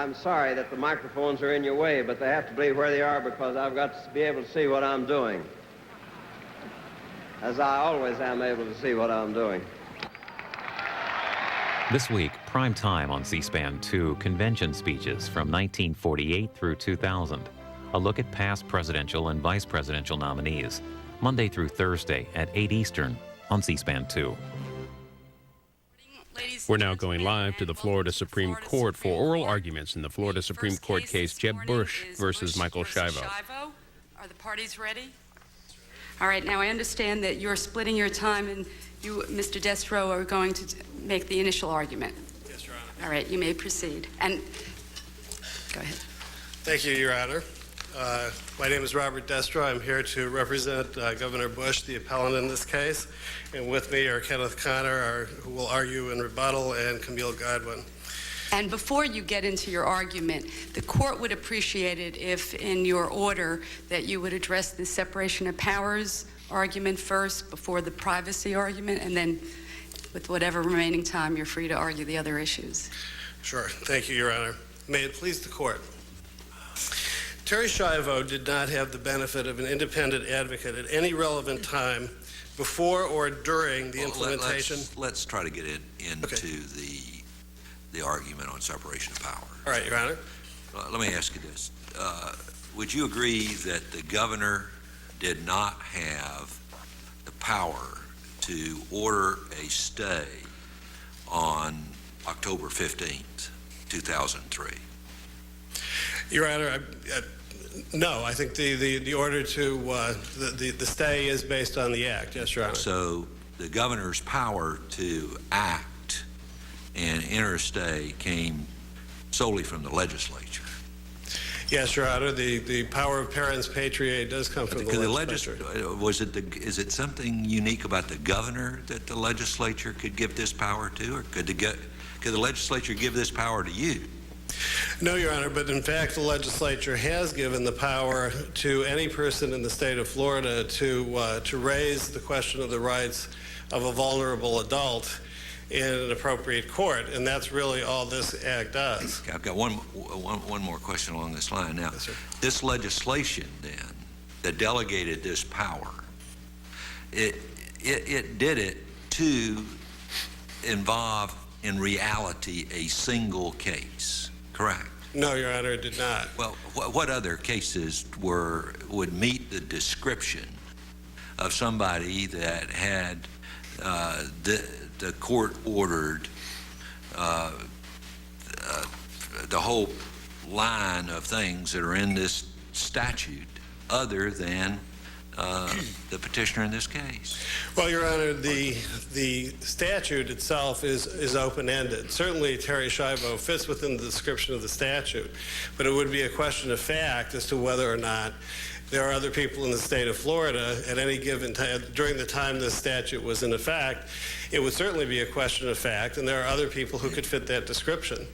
I'm sorry that the microphones are in your way, but they have to be where they are because I've got to be able to see what I'm doing, as I always am able to see what I'm doing. This week, prime time on C-SPAN 2, convention speeches from 1948 through 2000. A look at past presidential and vice presidential nominees, Monday through Thursday at 8 Eastern on C-SPAN 2. We're now going live to the Florida Supreme Court for oral arguments in the Florida Supreme Court case Jeb Bush versus Michael Schiavo. Are the parties ready? All right, now I understand that you're splitting your time and you, Mr. Destro, are going to make the initial argument. Yes, Your Honor. All right, you may proceed. And go ahead. Thank you, Your Honor. My name is Robert Destro. I'm here to represent Governor Bush, the appellant in this case. And with me are Kenneth Connor, who will argue in rebuttal, and Camille Godwin. And before you get into your argument, the court would appreciate it if, in your order, that you would address the separation of powers argument first before the privacy argument, and then with whatever remaining time, you're free to argue the other issues. Sure. Thank you, Your Honor. May it please the court. Terri Schiavo did not have the benefit of an independent advocate at any relevant time before or during the implementation. Let's try to get into the argument on separation of power. All right, Your Honor. Let me ask you this. Would you agree that the governor did not have the power to order a stay on October 15th, 2003? Your Honor, no. I think the order to the stay is based on the act. Yes, Your Honor. So the governor's power to act and enter a stay came solely from the legislature. Yes, Your Honor. The power of parens patriae does come from the legislature. Is it something unique about the governor that the legislature could give this power to, or could the legislature give this power to you? No, Your Honor, but in fact the legislature has given the power to any person in the state of Florida to raise the question of the rights of a vulnerable adult in an appropriate court, and that's really all this act does. Okay, I've got one more question along this line. Now, yes, sir. This legislation then that delegated this power, it did it to involve in reality a single case, correct? No, Your Honor, it did not. Well, what other cases would meet the description of somebody that had the court ordered the whole line of things that are in this statute other than the petitioner in this case? Well, Your Honor, the statute itself is open-ended. Certainly, Terri Schiavo fits within the description of the statute, but it would be a question of fact as to whether or not there are other people in the state of Florida at any given time during the time this statute was in effect. It would certainly be a question of fact, and there are other people who could fit that description.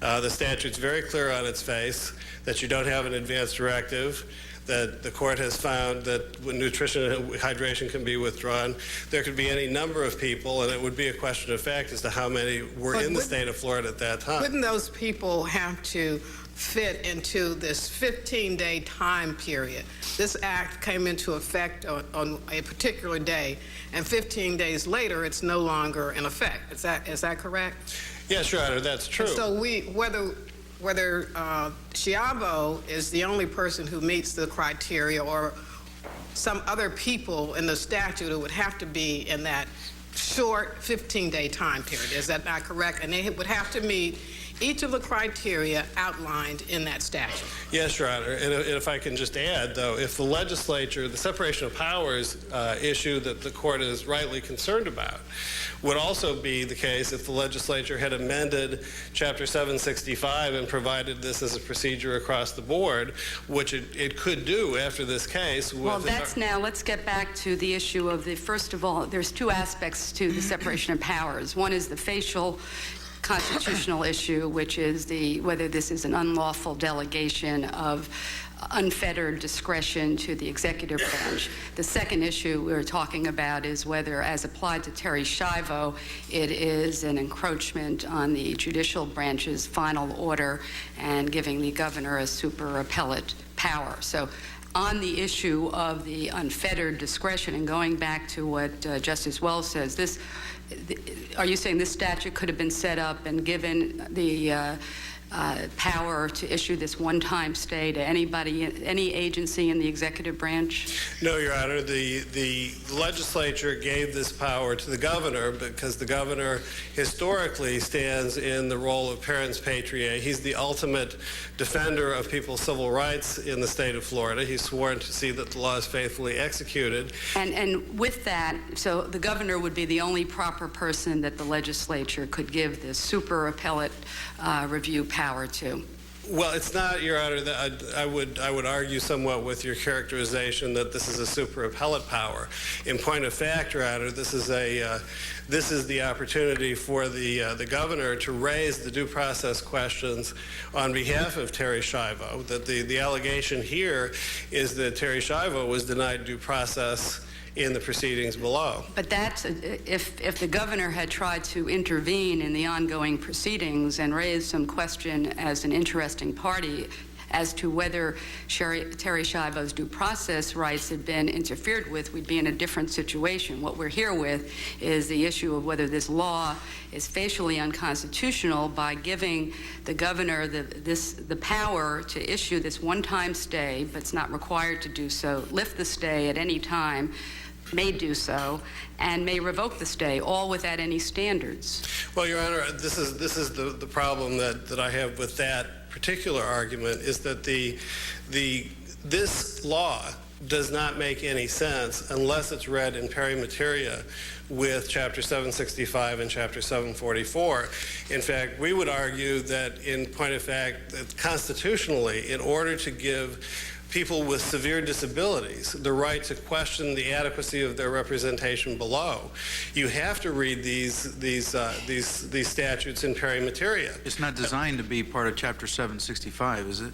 The statute's very clear on its face that you don't have an advance directive, that the court has found that when nutrition and hydration can be withdrawn, there could be any number of people, and it would be a question of fact as to how many were in the state of Florida at that time. Wouldn't those people have to fit into this 15-day time period? This act came into effect on a particular day, and 15 days later, it's no longer in effect. Is that correct? Yes, Your Honor, that's true. And so whether Schiavo is the only person who meets the criteria or some other people in the statute who would have to be in that short 15-day time period. Is that not correct? And they would have to meet each of the criteria outlined in that statute. Yes, Your Honor. And if I can just add, though, if the legislature, the separation of powers issue that the court is rightly concerned about, would also be the case if the legislature had amended Chapter 765 and provided this as a procedure across the board, which it could do after this case. Well, let's get back to the issue of first of all, there's two aspects to the separation of powers. One is the facial constitutional issue, which is whether this is an unlawful delegation of unfettered discretion to the executive branch. The second issue we're talking about is whether, as applied to Terri Schiavo, it is an encroachment on the judicial branch's final order and giving the governor a super appellate power. So on the issue of the unfettered discretion, and going back to what Justice Wells says, are you saying this statute could have been set up and given the power to issue this one-time stay to anybody, any agency in the executive branch? No, Your Honor. The legislature gave this power to the governor because the governor historically stands in the role of parens patriae. He's the ultimate defender of people's civil rights in the state of Florida. He's sworn to see that the law is faithfully executed. And with that, so the governor would be the only proper person that the legislature could give this super appellate review power to. Well, it's not, Your Honor. That I would argue somewhat with your characterization that this is a super appellate power. In point of fact, Your Honor, this is the opportunity for the governor to raise the due process questions on behalf of Terri Schiavo. That the allegation here is that Terri Schiavo was denied due process in the proceedings below. But that's, if the governor had tried to intervene in the ongoing proceedings and raise some question as an interesting party as to whether Terri Schiavo's due process rights had been interfered with, we'd be in a different situation. What we're here with is the issue of whether this law is facially unconstitutional by giving the governor the power to issue this one-time stay, but it's not required to do so, lift the stay at any time, may do so, and may revoke the stay, all without any standards. Well, Your Honor, this is the problem that I have with that particular argument, is that this law does not make any sense unless it's read in peri materia with Chapter 765 and Chapter 744. In fact, we would argue that, in point of fact, that constitutionally, in order to give people with severe disabilities the right to question the adequacy of their representation below, you have to read these statutes in peri materia. It's not designed to be part of Chapter 765, is it?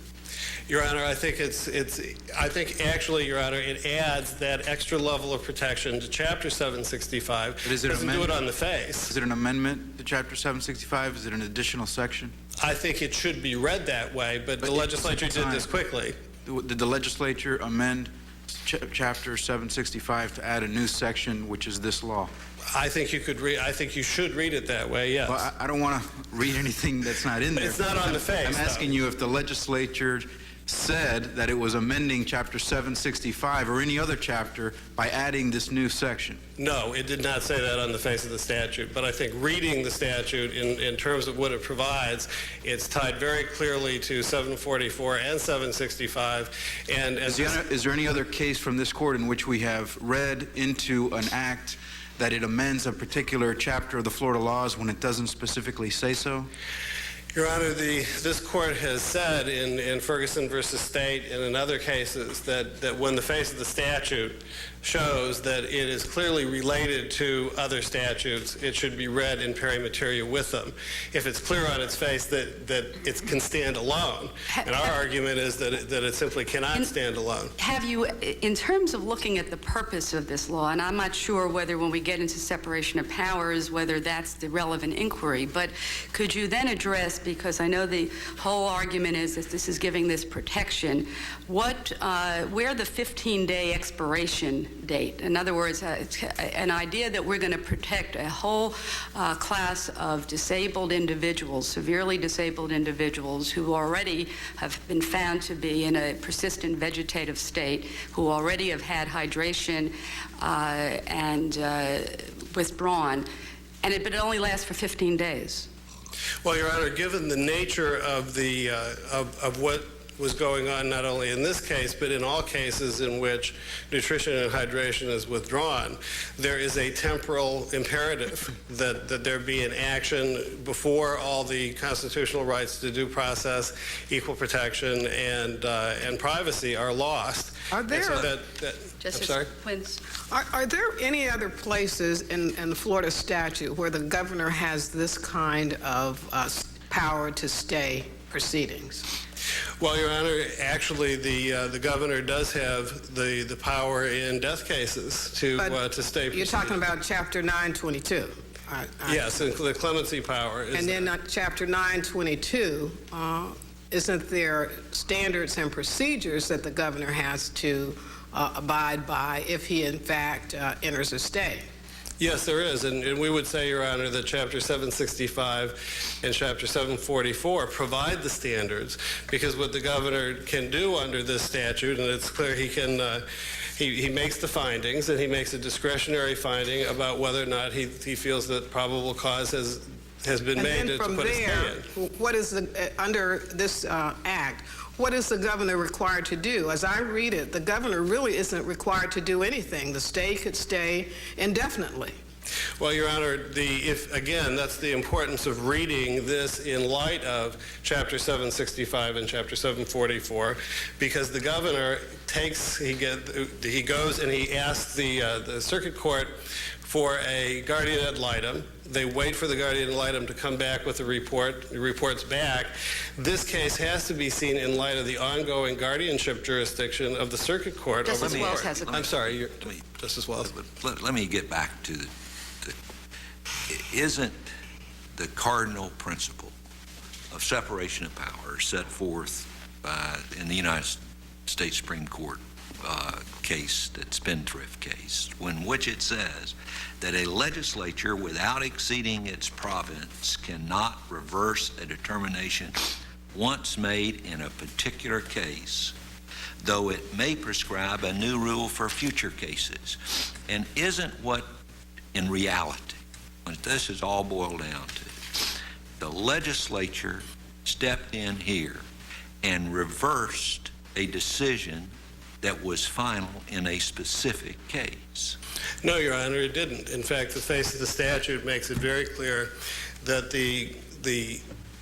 Your Honor, I think actually, Your Honor, it adds that extra level of protection to Chapter 765. But is it doesn't do it on the face. Is it an amendment to Chapter 765? Is it an additional section? I think it should be read that way, but the legislature did this quickly. Did the legislature amend Chapter 765 to add a new section, which is this law? I think you should read it that way, yes. Well, I don't want to read anything that's not in there. It's not on the face. I'm asking you if the legislature said that it was amending Chapter 765 or any other chapter by adding this new section. No, it did not say that on the face of the statute, but I think reading the statute in terms of what it provides, it's tied very clearly to 744 and 765. And is there any other case from this court in which we have read into an act that it amends a particular chapter of the Florida laws when it doesn't specifically say so? Your Honor, this court has said in Ferguson versus State and in other cases that when the face of the statute shows that it is clearly related to other statutes, it should be read in peri materia with them. If it's clear on its face that it can stand alone, and our argument is that it simply cannot stand alone. Have you, in terms of looking at the purpose of this law, and I'm not sure whether when we get into separation of powers, whether that's the relevant inquiry, but could you then address, because I know the whole argument is that this is giving this protection, where the 15-day expiration date? In other words, an idea that we're going to protect a whole class of disabled individuals, severely disabled individuals who already have been found to be in a persistent vegetative state, who already have had hydration and withdrawn, but it only lasts for 15 days. Well, Your Honor, given the nature of of what was going on not only in this case, but in all cases in which nutrition and hydration is withdrawn, there is a temporal imperative that there be an action before all the constitutional rights to due process, equal protection, and privacy are lost. Are there? And so Justice sorry? Quince. Are there any other places in the Florida statute where the governor has this kind of power to stay proceedings? Well, Your Honor, actually, the governor does have the power in death cases to stay proceedings. You're talking about Chapter 922. Yes, and the clemency power is And then there. Chapter 922, isn't there standards and procedures that the governor has to abide by if he, in fact, enters a stay? Yes, there is, and we would say, Your Honor, that Chapter 765 and Chapter 744 provide the standards, because what the governor can do under this statute, and it's clear he can, he makes the findings, and he makes a discretionary finding about whether or not he feels that probable cause has been made to put a stay in. And then from there, what is under this act, what is the governor required to do? As I read it, the governor really isn't required to do anything. The stay could stay indefinitely. Well, Your Honor, again, that's the importance of reading this in light of Chapter 765 and Chapter 744, because the governor he goes and he asks the circuit court for a guardian ad litem. They wait for the guardian ad litem to come back with a report. The report's back. This case has to be seen in light of the ongoing guardianship jurisdiction of the circuit court. Justice Wells has a question. I'm sorry, Justice Wells. Let me get back to isn't the cardinal principle of separation of powers set forth in the United States Supreme Court case, that Spendthrift case, in which it says that a legislature without exceeding its province cannot reverse a determination once made in a particular case, though it may prescribe a new rule for future cases? And isn't what in reality, what this is all boiled down to, the legislature stepped in here and reversed a decision that was final in a specific case? No, Your Honor, it didn't. In fact, the face of the statute makes it very clear that the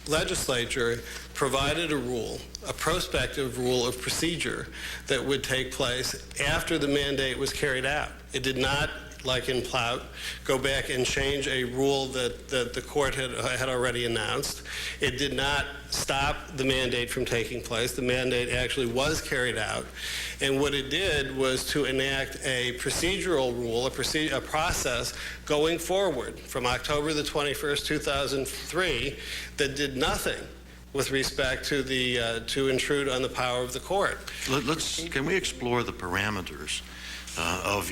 legislature provided a rule, a prospective rule of procedure that would take place after the mandate was carried out. It did not, like in Plout, go back and change a rule that the court had already announced. It did not stop the mandate from taking place. The mandate actually was carried out. And what it did was to enact a procedural rule, a process going forward from October the 21st, 2003, that did nothing with respect to to intrude on the power of the court. Can we explore the parameters of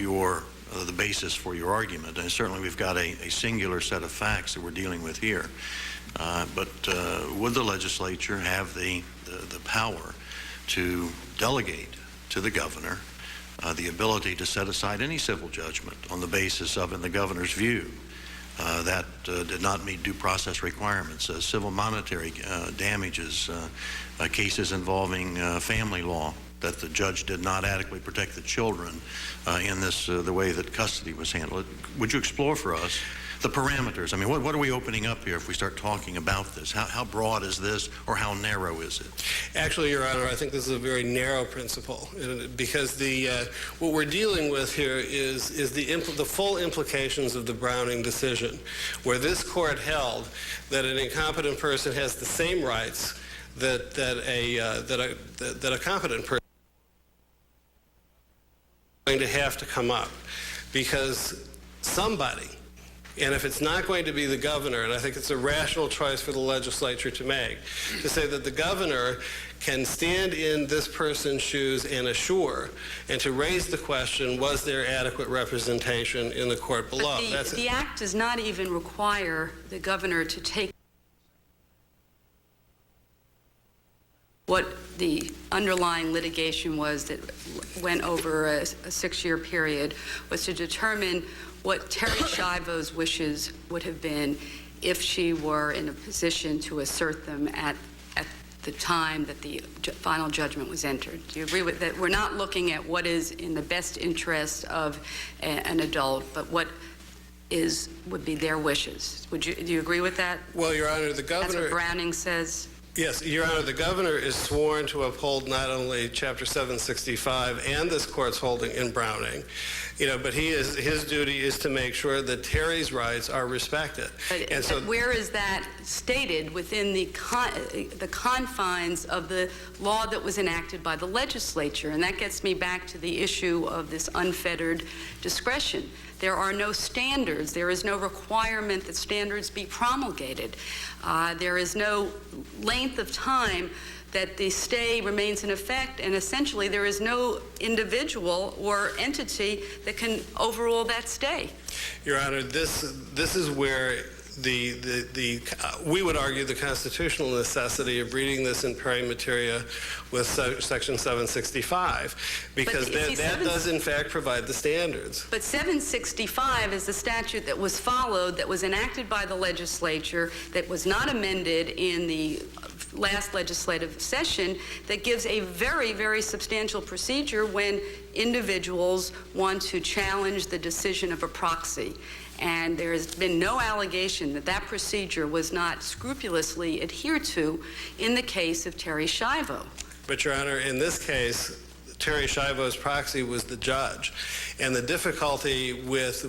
the basis for your argument? And certainly we've got a singular set of facts that we're dealing with here. But would the legislature have the power to delegate to the governor the ability to set aside any civil judgment on the basis of, in the governor's view, that did not meet due process requirements, civil monetary damages, cases involving family law, that the judge did not adequately protect the children in the way that custody was handled? Would you explore for us the parameters? I mean, what are we opening up here if we start talking about this? How broad is this, or how narrow is it? Actually, Your Honor, I think this is a very narrow principle, because what we're dealing with here is the full implications of the Browning decision, where this court held that an incompetent person has the same rights that a competent person is going to have to come up, because somebody, and if it's not going to be the governor, and I think it's a rational choice for the legislature to make, to say that the governor can stand in this person's shoes and assure, and to raise the question, was there adequate representation in the court below? But the act does not even require the governor to take what the underlying litigation was that went over a 6-year period, was to determine what Terri Schiavo's wishes would have been if she were in a position to assert them at the time that the final judgment was entered. Do you agree with that? We're not looking at what is in the best interest of an adult, but what would be their wishes. Do you agree with that? Well, Your Honor, the governor... That's what Browning says. Yes, Your Honor, the governor is sworn to uphold not only Chapter 765 and this court's holding in Browning, but his duty is to make sure that Terry's rights are respected. But where is that stated within the confines of the law that was enacted by the legislature? And that gets me back to the issue of this unfettered discretion. There are no standards. There is no requirement that standards be promulgated. There is no length of time that the stay remains in effect, and essentially there is no individual or entity that can overrule that stay. Your Honor, this is where we would argue the constitutional necessity of reading this in pari materia with Section 765, because that does in fact provide the standards. But 765 is the statute that was followed, that was enacted by the legislature, that was not amended in the last legislative session, that gives a very, very substantial procedure when individuals want to challenge the decision of a proxy. And there has been no allegation that that procedure was not scrupulously adhered to in the case of Terri Schiavo. But, Your Honor, in this case, Terri Schiavo's proxy was the judge, and the difficulty with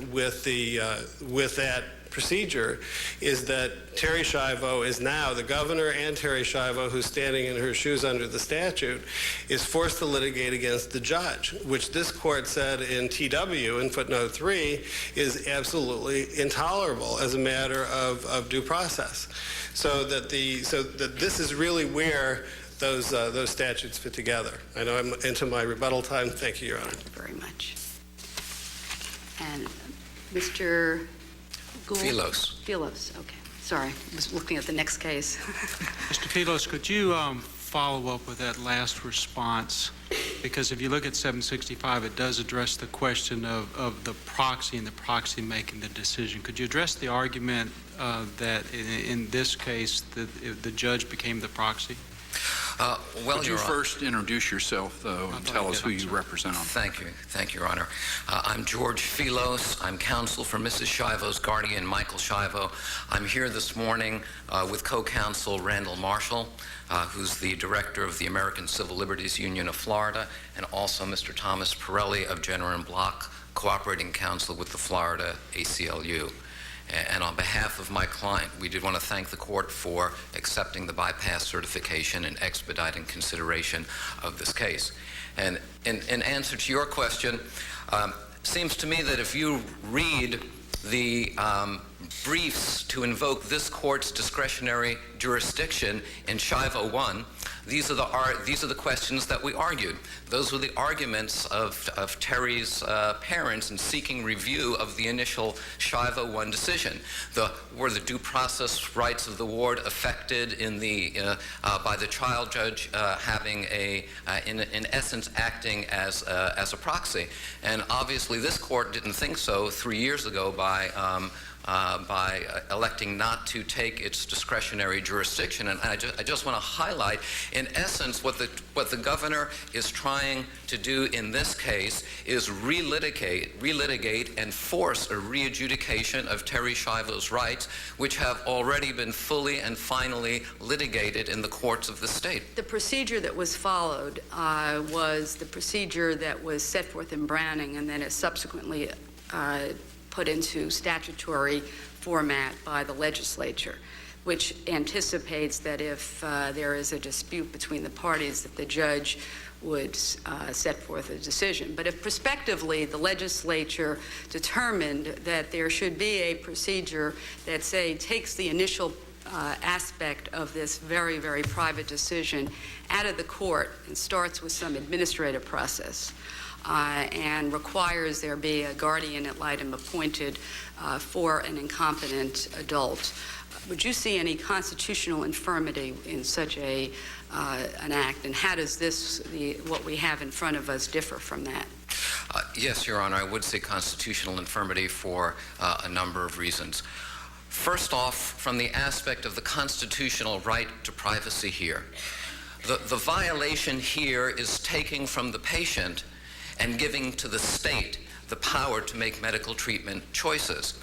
that procedure is that Terri Schiavo is now, the governor and Terri Schiavo, who's standing in her shoes under the statute, is forced to litigate against the judge, which this court said in TW in footnote 3 is absolutely intolerable as a matter of due process. So that this is really where those statutes fit together. I know I'm into my rebuttal time. Thank you, Your Honor. Thank you very much. And Mr. Gould? Philos, okay. Sorry, I was looking at the next case. Mr. Philos, could you follow up with that last response? Because if you look at 765, it does address the question of the proxy and the proxy making the decision. Could you address the argument that in this case the judge became the proxy? Well, could you first introduce yourself, though, and tell us who you represent on? Thank you, Your Honor. I'm George Philos. I'm counsel for Mrs. Schiavo's guardian, Michael Schiavo. I'm here this morning with co-counsel Randall Marshall, who's the director of the American Civil Liberties Union of Florida, and also Mr. Thomas Pirelli of Jenner and Block, cooperating counsel with the Florida ACLU. And on behalf of my client, we did want to thank the court for accepting the bypass certification and expediting consideration of this case. And in answer to your question, seems to me that if you read the briefs to invoke this court's discretionary jurisdiction in Schiavo 1, these are the questions that we argued. Those were the arguments of Terry's parents in seeking review of the initial Schiavo 1 decision. Were the due process rights of the ward affected in by the trial judge having in essence acting as a proxy? And obviously this court didn't think so 3 years ago by electing not to take its discretionary jurisdiction. And I just want to highlight, in essence, what the governor is trying to do in this case is relitigate and force a re-adjudication of Terri Schiavo's rights, which have already been fully and finally litigated in the courts of the state. The procedure that was followed was the procedure that was set forth in Browning and then is subsequently put into statutory format by the legislature, which anticipates that if there is a dispute between the parties, that the judge would set forth a decision. But if prospectively the legislature determined that there should be a procedure that, say, takes the initial aspect of this very, very private decision out of the court and starts with some administrative process, and requires there be a guardian ad litem appointed for an incompetent adult, would you see any constitutional infirmity in such an act? And how does what we have in front of us differ from that? Yes, Your Honor, I would see constitutional infirmity for a number of reasons. First off, from the aspect of the constitutional right to privacy here. The violation here is taking from the patient and giving to the state the power to make medical treatment choices.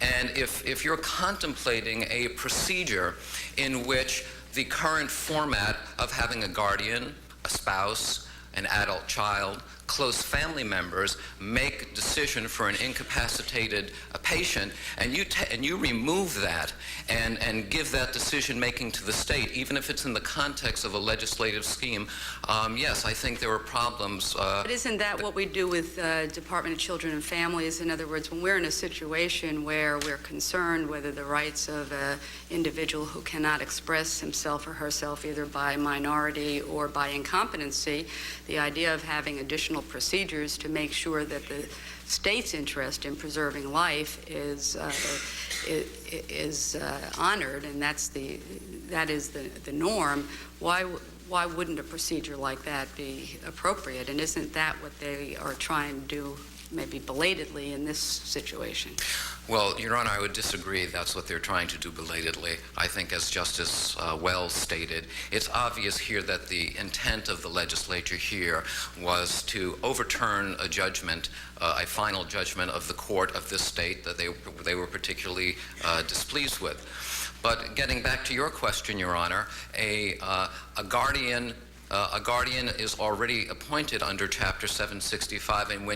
And if you're contemplating a procedure in which the current format of having a guardian, a spouse, an adult child, close family members make a decision for an incapacitated patient, and you remove that and give that decision making to the state, even if it's in the context of a legislative scheme, yes, I think there are problems. But isn't that what we do with Department of Children and Families? In other words, when we're in a situation where we're concerned whether the rights of an individual who cannot express himself or herself either by minority or by incompetency, the idea of having additional procedures to make sure that the state's interest in preserving life is honored, and that is the norm. Why wouldn't a procedure like that be appropriate? And isn't that what they are trying to do, maybe belatedly, in this situation? Well, Your Honor, I would disagree that's what they're trying to do belatedly. I think, as Justice Wells stated, it's obvious here that the intent of the legislature here was to overturn a judgment, a final judgment of the court of this state that they were particularly displeased with. But getting back to your question, Your Honor, a guardian is already appointed under Chapter 765, and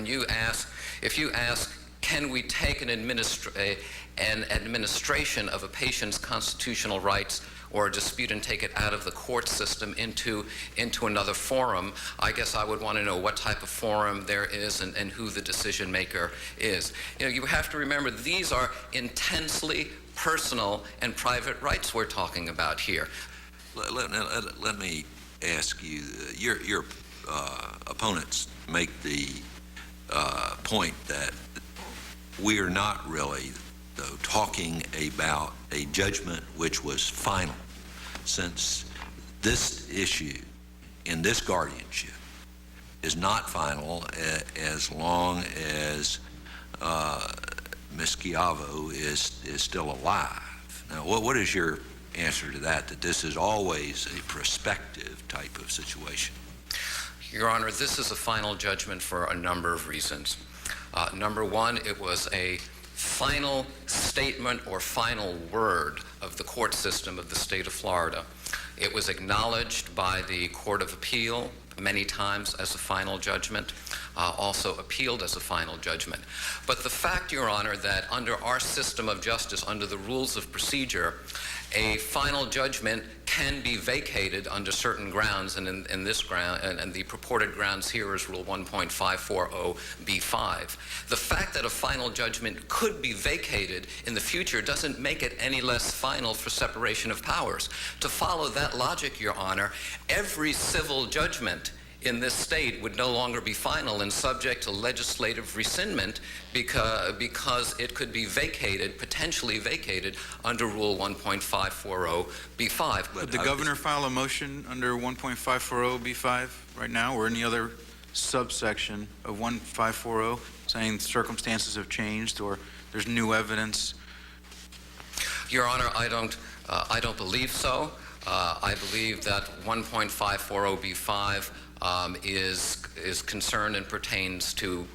if you ask, can we take an administration of a patient's constitutional rights or a dispute and take it out of the court system into another forum, I guess I would want to know what type of forum there is and who the decision maker is. You know, you have to remember these are intensely personal and private rights we're talking about here. Let me ask you, your opponents make the point that we are not really, though, talking about a judgment which was final, since this issue in this guardianship is not final as long as Ms. Schiavo is still alive. Now, what is your answer to that this is always a prospective type of situation? Your Honor, this is a final judgment for a number of reasons. Number one, it was a final statement or final word of the court system of the state of Florida. It was acknowledged by the Court of Appeal many times as a final judgment, also appealed as a final judgment. But the fact, Your Honor, that under our system of justice, under the rules of procedure, a final judgment can be vacated under certain grounds, and in this ground, and the purported grounds here is Rule 1.540B5. The fact that a final judgment could be vacated in the future doesn't make it any less final for separation of powers. To follow that logic, Your Honor, every civil judgment in this state would no longer be final and subject to legislative rescindment because it could be vacated, potentially vacated, under Rule 1.540B5. Would the governor file a motion under 1.540B5 right now, or any other subsection of 1.540 saying circumstances have changed or there's new evidence? Your Honor, I don't believe so. I believe that 1.540B5 is concerned and pertains to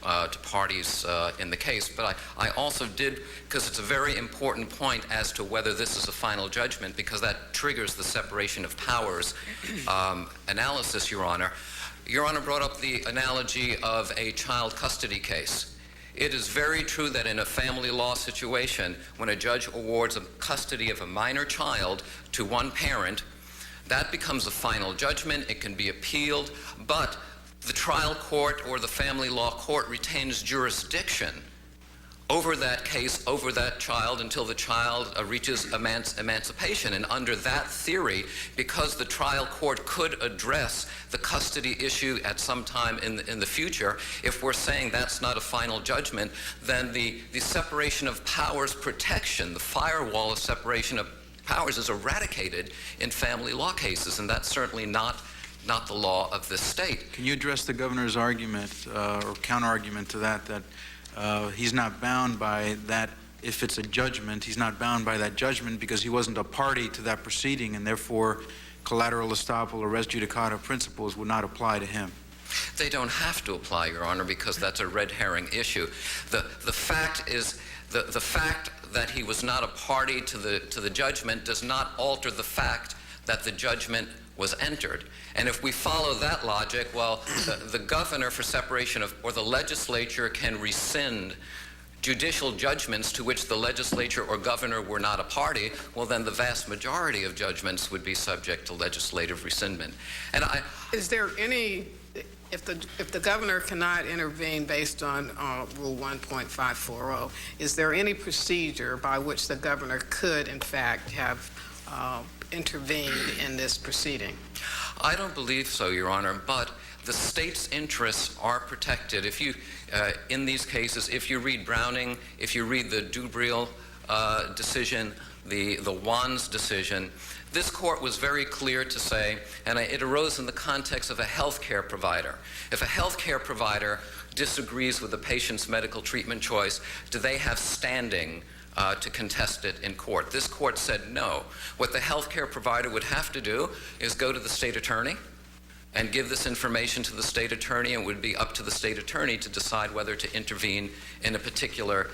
parties in the case. But I also did, because it's a very important point as to whether this is a final judgment, because that triggers the separation of powers analysis, Your Honor. Your Honor brought up the analogy of a child custody case. It is very true that in a family law situation, when a judge awards a custody of a minor child to one parent, that becomes a final judgment. It can be appealed, but the trial court or the family law court retains jurisdiction over that case, over that child, until the child reaches emancipation. And under that theory, because the trial court could address the custody issue at some time in the future, if we're saying that's not a final judgment, then the separation of powers protection, the firewall of separation of powers, is eradicated in family law cases, and that's certainly not the law of this state. Can you address the governor's argument or counter-argument to that he's not bound by that? If it's a judgment, he's not bound by that judgment because he wasn't a party to that proceeding, and therefore collateral estoppel or res judicata principles would not apply to him? They don't have to apply, Your Honor, because that's a red herring issue. The fact is, the fact that he was not a party to the judgment does not alter the fact that the judgment was entered. And if we follow that logic, well, the governor for separation of, or the legislature can rescind judicial judgments to which the legislature or governor were not a party, well, then the vast majority of judgments would be subject to legislative rescindment. And is there any, if the governor cannot intervene based on Rule 1.540, is there any procedure by which the governor could, in fact, have intervened in this proceeding? I don't believe so, Your Honor, but the state's interests are protected. If you, in these cases, if you read Browning, if you read the Dubril decision, the Wands decision, this court was very clear to say, and it arose in the context of a health care provider. If a health care provider disagrees with the patient's medical treatment choice, do they have standing to contest it in court? This court said no. What the health care provider would have to do is go to the state attorney and give this information to the state attorney, and it would be up to the state attorney to decide whether to intervene in a particular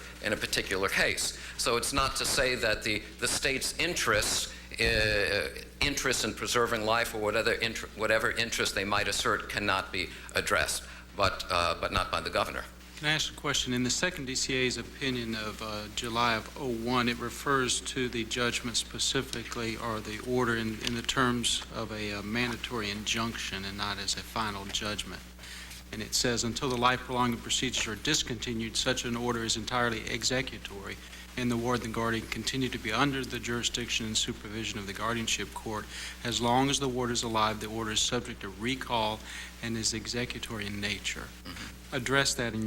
case. So it's not to say that the state's interest in preserving life or whatever interest they might assert cannot be addressed, but not by the governor. Can I ask a question? In the second DCA's opinion of July of '01, it refers to the judgment specifically, or the order in the terms of a mandatory injunction and not as a final judgment. And it says, until the life-prolonging procedures are discontinued, such an order is entirely executory, and the ward and the guardian continue to be under the jurisdiction and supervision of the guardianship court. As long as the ward is alive, the order is subject to recall and is executory in nature. Address that in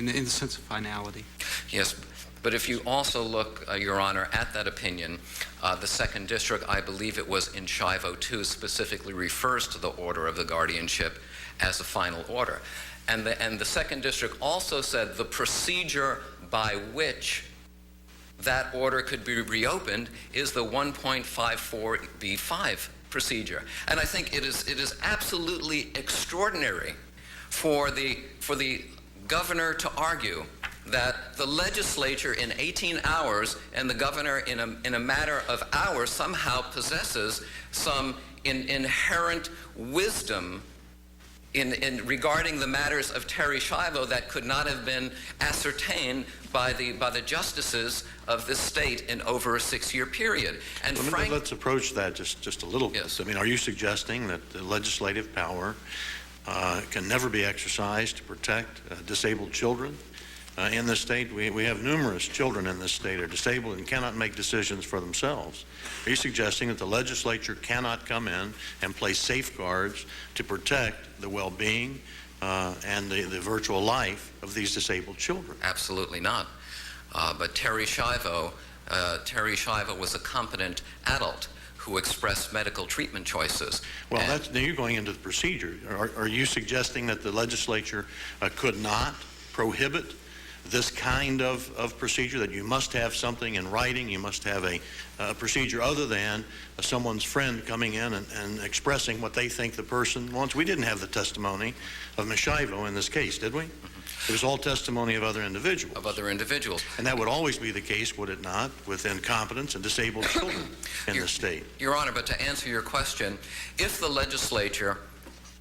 the sense of finality. Yes, but if you also look, Your Honor, at that opinion, the second district, I believe it was in Schiavo 2, specifically refers to the order of the guardianship as a final order. And the second district also said the procedure by which that order could be reopened is the 1.54B5 procedure. And I think it is absolutely extraordinary for the governor to argue that the legislature in 18 hours and the governor in a matter of hours somehow possesses some inherent wisdom in regarding the matters of Terri Schiavo that could not have been ascertained by the justices of this state in over a 6-year period. And let's approach that just a little bit. Yes. I mean, are you suggesting that the legislative power can never be exercised to protect disabled children in this state? We have numerous children in this state are disabled and cannot make decisions for themselves. Are you suggesting that the legislature cannot come in and place safeguards to protect the well-being and the virtual life of these disabled children? Absolutely not. But Terri Schiavo was a competent adult who expressed medical treatment choices. Well, now you're going into the procedure. Are you suggesting that the legislature could not prohibit this kind of procedure, that you must have something in writing, you must have a procedure other than someone's friend coming in and expressing what they think the person wants? We didn't have the testimony of Ms. Schiavo in this case, did we? It was all testimony of other individuals. And that would always be the case, would it not, with incompetents and disabled children in the state? Your Honor, but to answer your question, if the legislature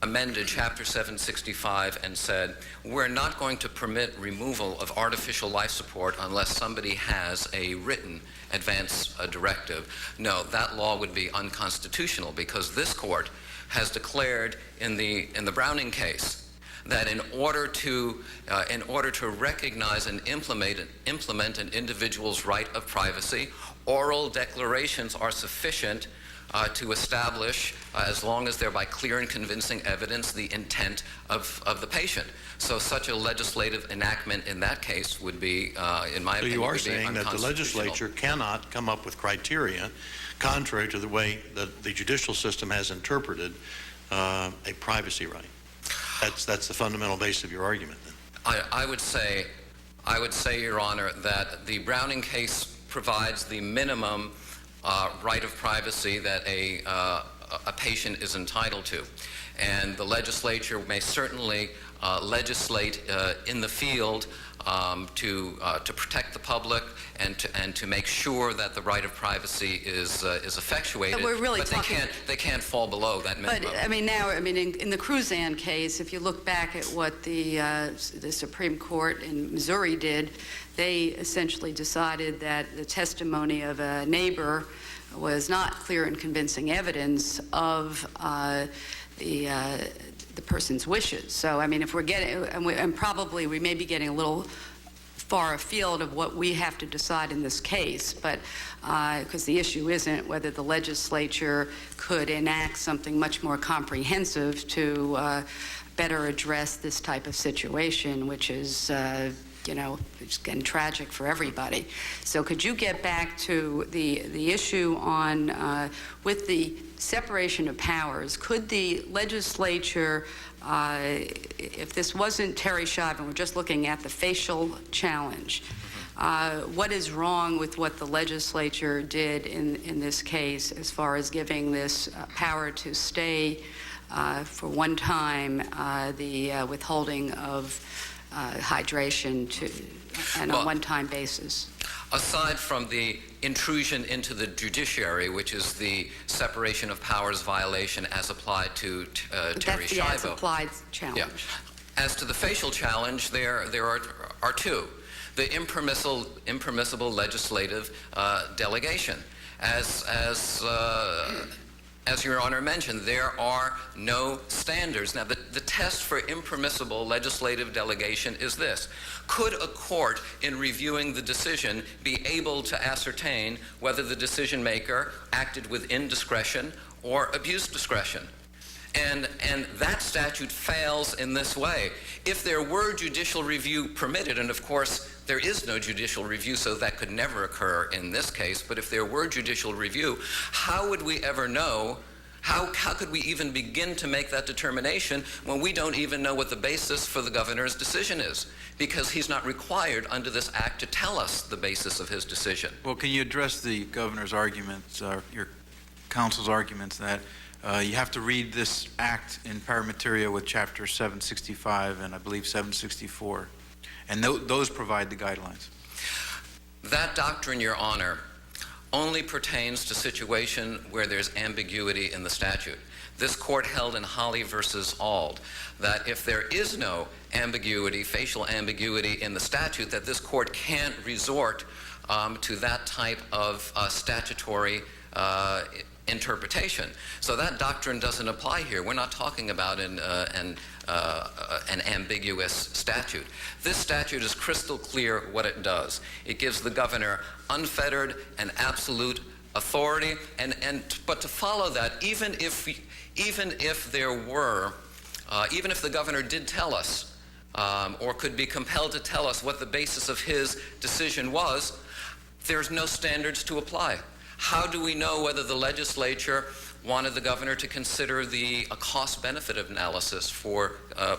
amended Chapter 765 and said, we're not going to permit removal of artificial life support unless somebody has a written advance directive, no, that law would be unconstitutional, because this court has declared in the Browning case that in order to recognize and implement an individual's right of privacy, oral declarations are sufficient to establish, as long as they're by clear and convincing evidence, the intent of the patient. So such a legislative enactment in that case would be, in my opinion, so you are saying that the legislature cannot come up with criteria contrary to the way that the judicial system has interpreted a privacy right. That's the fundamental base of your argument, then. I would say, Your Honor, that the Browning case provides the minimum right of privacy that a patient is entitled to. And the legislature may certainly legislate in the field to protect the public and to make sure that the right of privacy is effectuated. We're really but they can't fall below that minimum. But I mean, now, I mean, in the Cruzan case, if you look back at what the Supreme Court in Missouri did, they essentially decided that the testimony of a neighbor was not clear and convincing evidence of the person's wishes. So, I mean, if we're getting, and probably we may be getting a little far afield of what we have to decide in this case, but because the issue isn't whether the legislature could enact something much more comprehensive to better address this type of situation, which is it's getting tragic for everybody. So could you get back to the issue on, with the separation of powers, could the legislature, if this wasn't Terri Schiavo, we're just looking at the facial challenge, what is wrong with what the legislature did in this case as far as giving this power to stay for one time the withholding of hydration on a one-time basis? Aside from the intrusion into the judiciary, which is the separation of powers violation as applied to Terri Schiavo. That's the as-applied challenge. Yeah. As to the facial challenge, there are two. The impermissible legislative delegation. As Your Honor mentioned, there are no standards. Now, the test for impermissible legislative delegation is this. Could a court, in reviewing the decision, be able to ascertain whether the decision maker acted with indiscretion or abused discretion? And that statute fails in this way. If there were judicial review permitted, and of course there is no judicial review, so that could never occur in this case, but if there were judicial review, how would we ever know, how could we even begin to make that determination when we don't even know what the basis for the governor's decision is? Because he's not required under this act to tell us the basis of his decision. Well, can you address the governor's arguments, your counsel's arguments that you have to read this act in paramateria with Chapter 765 and I believe 764, and those provide the guidelines? That doctrine, Your Honor, only pertains to situation where there's ambiguity in the statute. This court held in Holly versus Auld that if there is no ambiguity, facial ambiguity in the statute, that this court can't resort to that type of statutory interpretation. So that doctrine doesn't apply here. We're not talking about an ambiguous statute. This statute is crystal clear what it does. It gives the governor unfettered and absolute authority, but to follow that, even if the governor did tell us or could be compelled to tell us what the basis of his decision was, there's no standards to apply. How do we know whether the legislature wanted the governor to consider a cost-benefit analysis for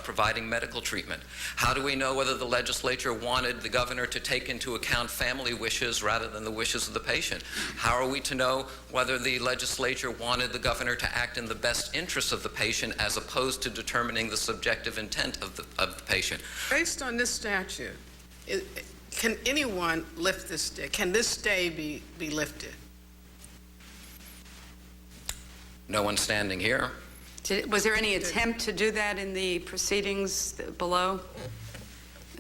providing medical treatment? How do we know whether the legislature wanted the governor to take into account family wishes rather than the wishes of the patient? How are we to know whether the legislature wanted the governor to act in the best interest of the patient as opposed to determining the subjective intent of the patient? Based on this statute, can anyone lift this stay? Can this stay be lifted? No one standing here. Was there any attempt to do that in the proceedings below,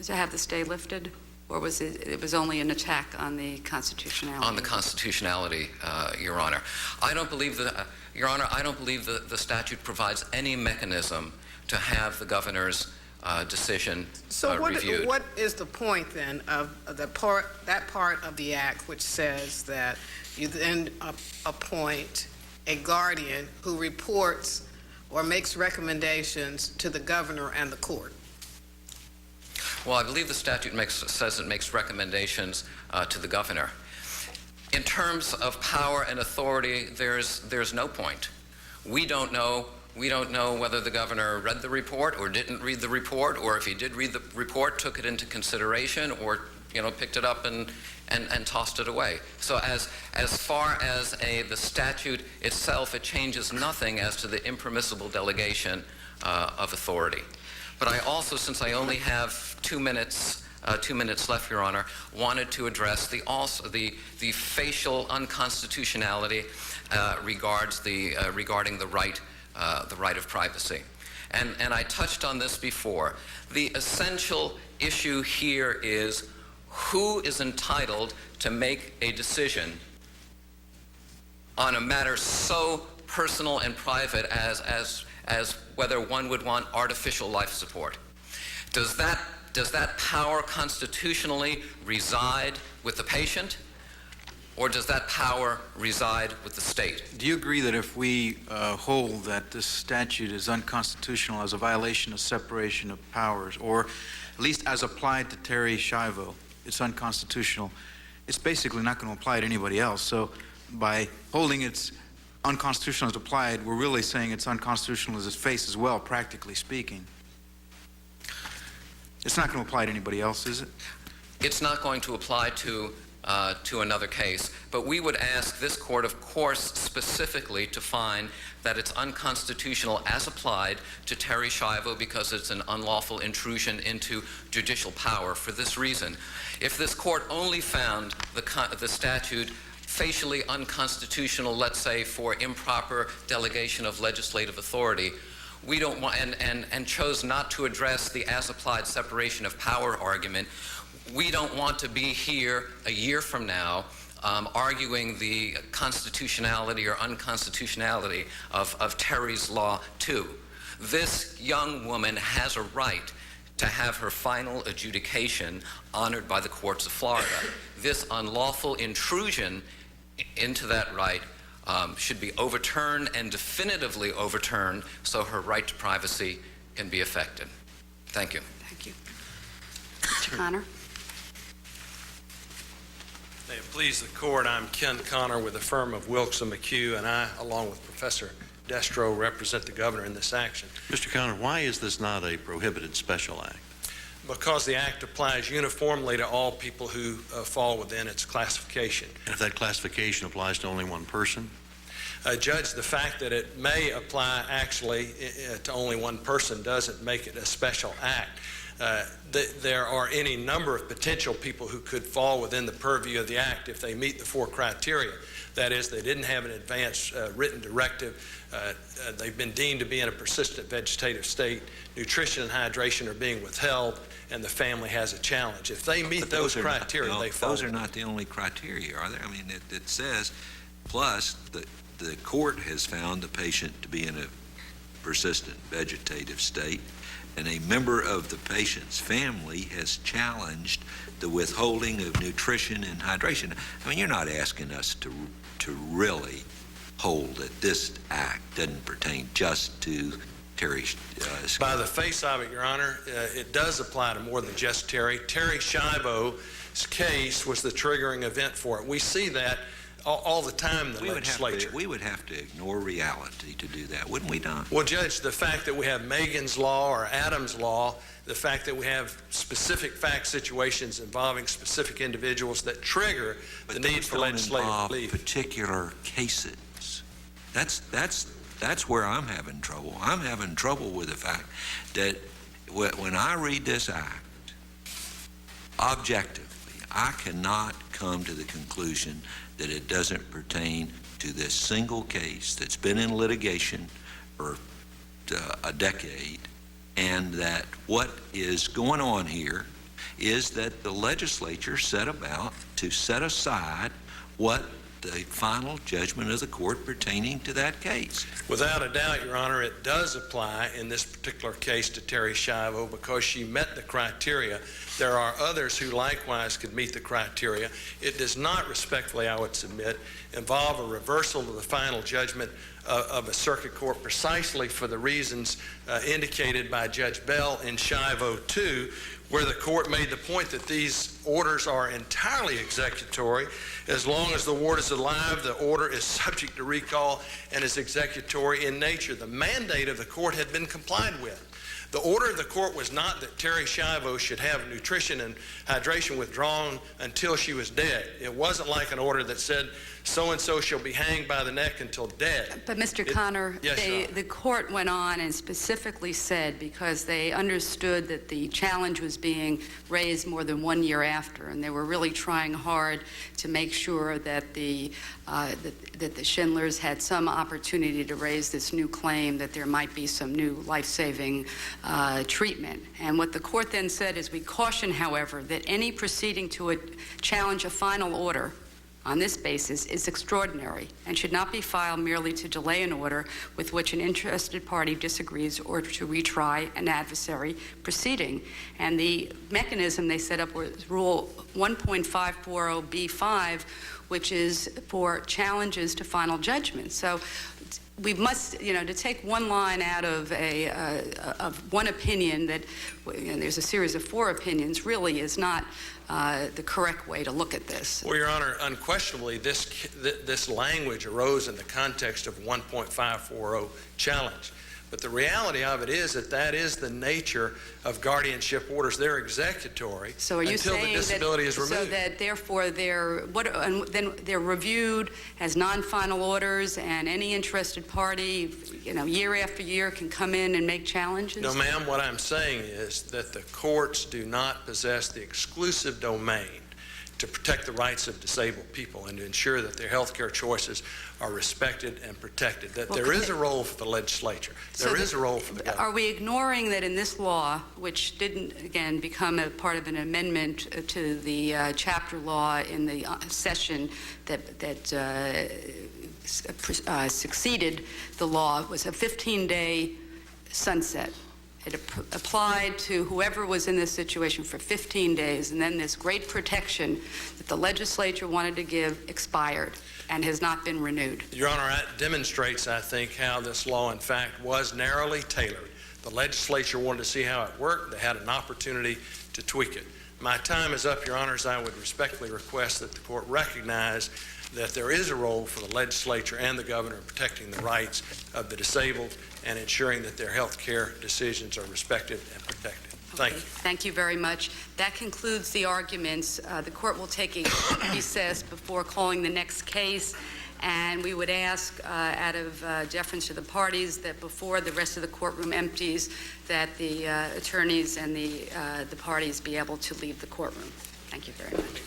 to have the stay lifted? Or was it was only an attack on the constitutionality? On the constitutionality, Your Honor. I don't believe Your Honor, I don't believe the statute provides any mechanism to have the governor's decision reviewed. So what is the point then of that part of the act which says that you then appoint a guardian who reports or makes recommendations to the governor and the court? Well, I believe the statute says it makes recommendations to the governor. In terms of power and authority, there's no point. We don't know whether the governor read the report or didn't read the report, or if he did read the report, took it into consideration, or picked it up and tossed it away. So as far as the statute itself, it changes nothing as to the impermissible delegation of authority. But I also, since I only have 2 minutes 2 minutes left, Your Honor, wanted to address the facial unconstitutionality regarding the right of privacy. And I touched on this before. The essential issue here is who is entitled to make a decision on a matter so personal and private as whether one would want artificial life support. Does that power constitutionally reside with the patient, or does that power reside with the state? Do you agree that if we hold that this statute is unconstitutional as a violation of separation of powers, or at least as applied to Terri Schiavo, it's unconstitutional, it's basically not going to apply to anybody else? So by holding it's unconstitutional as applied, we're really saying it's unconstitutional as its face as well, practically speaking. It's not going to apply to anybody else, is it? It's not going to apply to another case, but we would ask this court, of course, specifically to find that it's unconstitutional as applied to Terri Schiavo because it's an unlawful intrusion into judicial power for this reason. If this court only found the statute facially unconstitutional, let's say, for improper delegation of legislative authority, we don't want, and chose not to address the as-applied separation of power argument, we don't want to be here a year from now arguing the constitutionality or unconstitutionality of Terri's Law 2. This young woman has a right to have her final adjudication honored by the courts of Florida. This unlawful intrusion into that right should be overturned and definitively overturned so her right to privacy can be effected. Thank you. Thank you. Mr. Connor. May it please the court, I'm Ken Connor with the firm of Wilkes & McHugh, and I, along with Professor Destro, represent the governor in this action. Mr. Connor, why is this not a prohibited special act? Because the act applies uniformly to all people who fall within its classification. And if that classification applies to only one person? Judge, the fact that it may apply actually to only one person doesn't make it a special act. There are any number of potential people who could fall within the purview of the act if they meet the 4 criteria. That is, they didn't have an advance written directive, they've been deemed to be in a persistent vegetative state, nutrition and hydration are being withheld, and the family has a challenge. If they meet those criteria, they fall. Those are not the only criteria, are there? I mean, it says, plus the court has found the patient to be in a persistent vegetative state, and a member of the patient's family has challenged the withholding of nutrition and hydration. I mean, you're not asking us to really hold that this act doesn't pertain just to Terri Schiavo. By the face of it, Your Honor, it does apply to more than just Terri. Terri Schiavo's case was the triggering event for it. We see that all the time in the legislature. We would have to ignore reality to do that, wouldn't we, Don? Well, Judge, the fact that we have Megan's Law or Adam's Law, the fact that we have specific fact situations involving specific individuals that trigger the need for legislative relief. Particular cases. That's where I'm having trouble. I'm having trouble with the fact that when I read this act, objectively, I cannot come to the conclusion that it doesn't pertain to this single case that's been in litigation for a decade, and that what is going on here is that the legislature set about to set aside what the final judgment of the court pertaining to that case. Without a doubt, Your Honor, it does apply in this particular case to Terri Schiavo because she met the criteria. There are others who likewise could meet the criteria. It does not, respectfully, I would submit, involve a reversal of the final judgment of a circuit court precisely for the reasons indicated by Judge Bell in Schiavo 2, where the court made the point that these orders are entirely executory. As long as the ward is alive, the order is subject to recall and is executory in nature. The mandate of the court had been complied with. The order of the court was not that Terri Schiavo should have nutrition nutrition and hydration withdrawn until she was dead. It wasn't like an order that said so-and-so shall be hanged by the neck until dead. But Mr. Connor, Yes, Your Honor. the court went on and specifically said, because they understood that the challenge was being raised more than 1 year after, and they were really trying hard to make sure that the Schindlers had some opportunity to raise this new claim that there might be some new life-saving treatment. And what the court then said is, we caution, however, that any proceeding to challenge a final order on this basis is extraordinary and should not be filed merely to delay an order with which an interested party disagrees or to retry an adversary proceeding. And the mechanism they set up was Rule 1.540B5, which is for challenges to final judgment. So we must, to take one line out of one opinion that, there's a series of 4 opinions, really is not the correct way to look at this. Well, Your Honor, unquestionably, this language arose in the context of 1.540 challenge. But the reality of it is that is the nature of guardianship orders. They're executory so are you until the disability is removed. So that therefore then they're reviewed as non-final orders, and any interested party, year after year can come in and make challenges? No, ma'am. What I'm saying is that the courts do not possess the exclusive domain to protect the rights of disabled people and to ensure that their health care choices are respected and protected, that there is a role for the legislature. There is a role for the government. Are we ignoring that in this law, which didn't, again, become a part of an amendment to the chapter law in the session that succeeded the law, was a 15-day sunset? It applied to whoever was in this situation for 15 days, and then this great protection that the legislature wanted to give expired and has not been renewed. Your Honor, that demonstrates, I think, how this law, in fact, was narrowly tailored. The legislature wanted to see how it worked. They had an opportunity to tweak it. My time is up, Your Honors. I would respectfully request that the court recognize that there is a role for the legislature and the governor in protecting the rights of the disabled and ensuring that their health care decisions are respected and protected. Thank you. Thank you very much. That concludes the arguments. The court will take a recess before calling the next case, and we would ask, out of deference to the parties, that before the rest of the courtroom empties, that the attorneys and the parties be able to leave the courtroom. Thank you very much.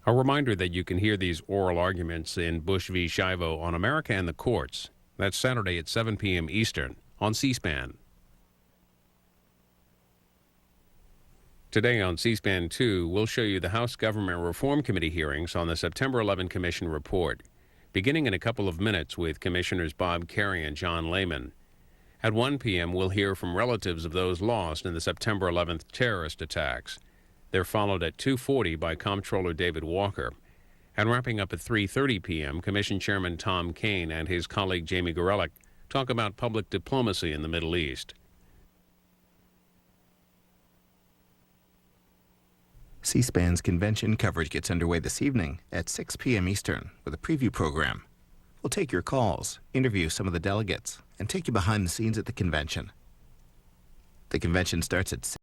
A reminder that you can hear these oral arguments in Bush v. Schiavo on America and the Courts. That's Saturday at 7 p.m. Eastern on C-SPAN. Today on C-SPAN 2, we'll show you the House Government Reform Committee hearings on the September 11 Commission report, beginning in a couple of minutes with Commissioners Bob Kerry and John Lehman. At 1 p.m., we'll hear from relatives of those lost in the September 11th terrorist attacks. They're followed at 2:40 by Comptroller David Walker. And wrapping up at 3:30 p.m., Commission Chairman Tom Kane and his colleague Jamie Gorelick talk about public diplomacy in the Middle East. C-SPAN's convention coverage gets underway this evening at 6 p.m. Eastern with a preview program. We'll take your calls, interview some of the delegates, and take you behind the scenes at the convention. The convention starts at 6.